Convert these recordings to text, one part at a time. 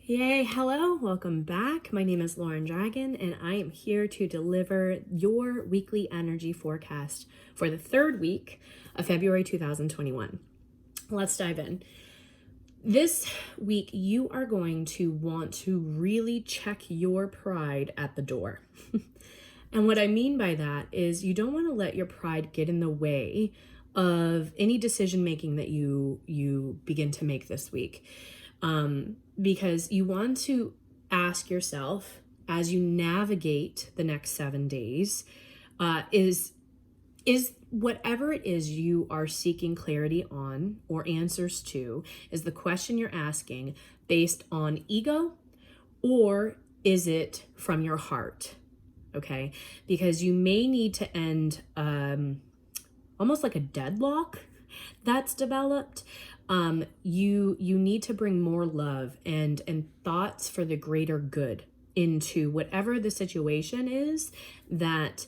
Yay, hello, welcome back. My name is Lauren Dragon, and I am here to deliver your weekly energy forecast for the third week of February 2021. Let's dive in. This week, you are going to want to really check your pride at the door. And what I mean by that is you don't want to let your pride get in the way of any decision making that you begin to make this week. Because you want to ask yourself as you navigate the next 7 days, is whatever it is you are seeking clarity on or answers to, is the question you're asking based on ego, or is it from your heart? Okay, because you may need to end almost like a deadlock that's developed. You need to bring more love and thoughts for the greater good into whatever the situation is that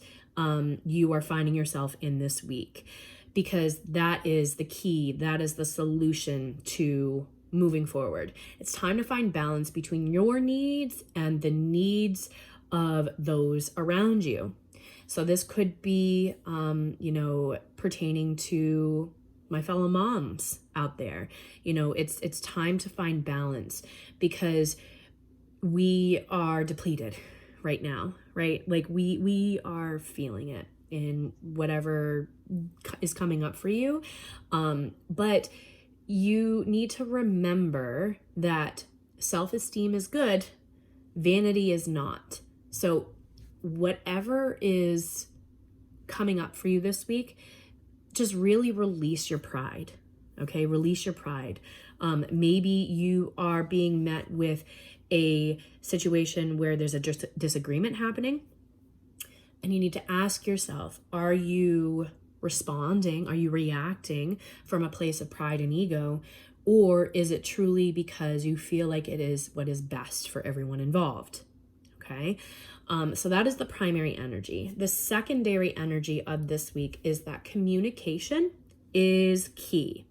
you are finding yourself in this week, because that is the key. That is the solution to moving forward. It's time to find balance between your needs and the needs of those around you. So this could be, pertaining to my fellow moms out there. It's time to find balance, because we are depleted right now, right? Like we are feeling it in whatever is coming up for you. But you need to remember that self-esteem is good, vanity is not. So whatever is coming up for you this week, just really release your pride. Okay, release your pride. Maybe you are being met with a situation where there's a disagreement happening, and you need to ask yourself, are you responding? Are you reacting from a place of pride and ego? Or is it truly because you feel like it is what is best for everyone involved? Okay, so that is the primary energy. The secondary energy of this week is that communication is key.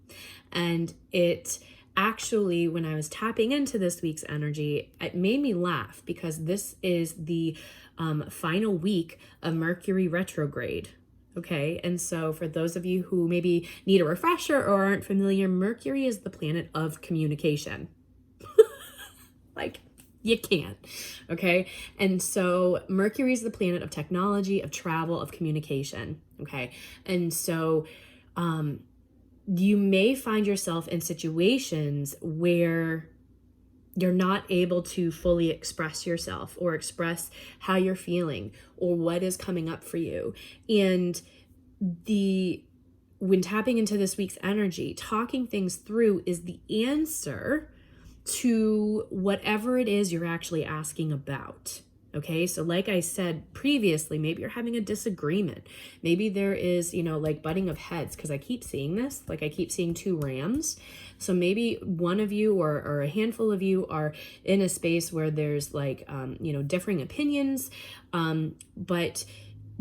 And it actually, when I was tapping into this week's energy, it made me laugh, because this is the final week of Mercury retrograde. Okay, and so for those of you who maybe need a refresher or aren't familiar, Mercury is the planet of communication. Like, you can't. Okay. And so Mercury is the planet of technology, of travel, of communication. Okay. And so you may find yourself in situations where you're not able to fully express yourself or express how you're feeling or what is coming up for you. And when tapping into this week's energy, talking things through is the answer to whatever it is you're actually asking about. Okay, so like I said previously, maybe you're having a disagreement. Maybe there is, like butting of heads, because I keep seeing this, like I keep seeing two rams. So maybe one of you or a handful of you are in a space where there's like, differing opinions. But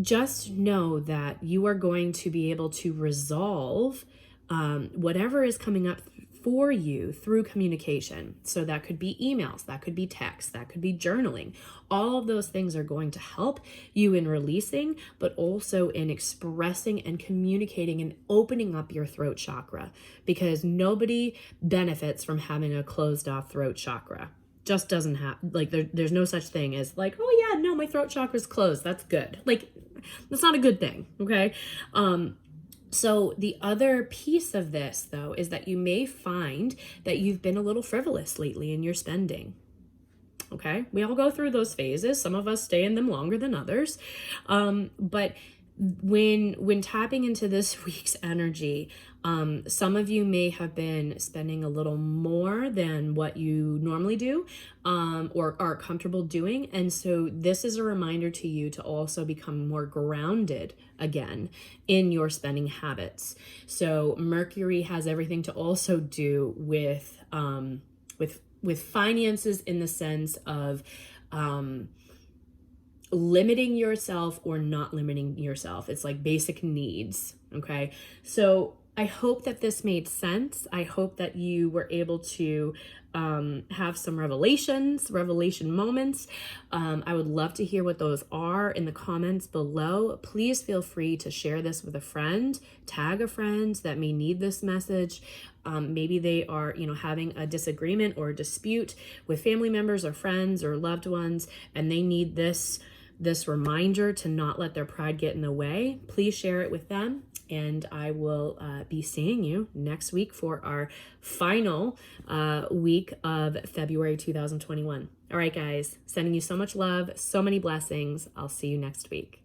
just know that you are going to be able to resolve whatever is coming up for you through communication. So that could be emails, that could be text, that could be journaling. All of those things are going to help you in releasing, but also in expressing and communicating and opening up your throat chakra, because nobody benefits from having a closed off throat chakra. Just doesn't have, like, there's no such thing as like, oh yeah, no, my throat chakra's closed, that's good. Like, that's not a good thing. Okay. So the other piece of this, though, is that you may find that you've been a little frivolous lately in your spending. Okay, we all go through those phases. Some of us stay in them longer than others. But when tapping into this week's energy, some of you may have been spending a little more than what you normally do, or are comfortable doing. And so this is a reminder to you to also become more grounded again in your spending habits. So Mercury has everything to also do with finances, in the sense of limiting yourself or not limiting yourself. It's like basic needs. Okay. So I hope that this made sense. I hope that you were able to have some revelation moments. I would love to hear what those are in the comments below. Please feel free to share this with a friend, tag a friend that may need this message. Maybe they are, having a disagreement or a dispute with family members or friends or loved ones, and they need this reminder to not let their pride get in the way. Please share it with them. And I will be seeing you next week for our final week of February 2021. All right, guys, sending you so much love, so many blessings. I'll see you next week.